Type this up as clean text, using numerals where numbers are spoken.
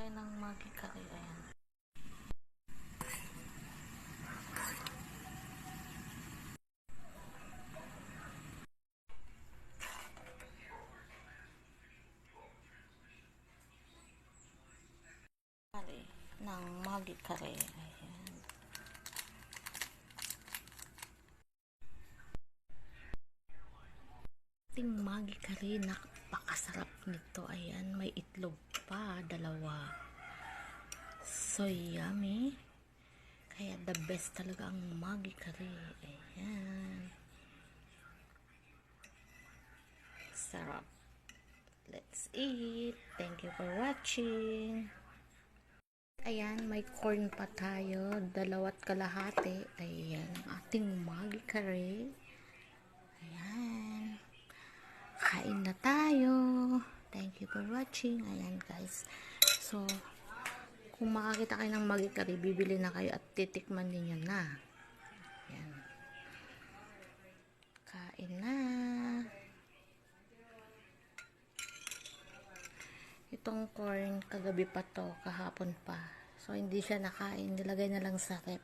kayo ng Maggi curry. Ayan. Curry ng Maggi curry. Ayan. Ating Maggi curry, napakasarap nito. Ayan, may itlog pa, dalawa. So yummy. Kaya the best talaga ang Maggi curry. Ayan. Sarap. Let's eat. Thank you for watching. Ayan, may corn pa tayo. 2 kalahati. Ayan, ating Maggi curry. Ayan. Kain na tayo. Thank you for watching. Ayan guys. So, kung makakita kayo ng Maggi curry, bibili na kayo at titikman ninyo na. Ayan. Kain na. Itong corn, kagabi pa to, kahapon pa. So, hindi siya nakain. Nilagay na lang sa rep.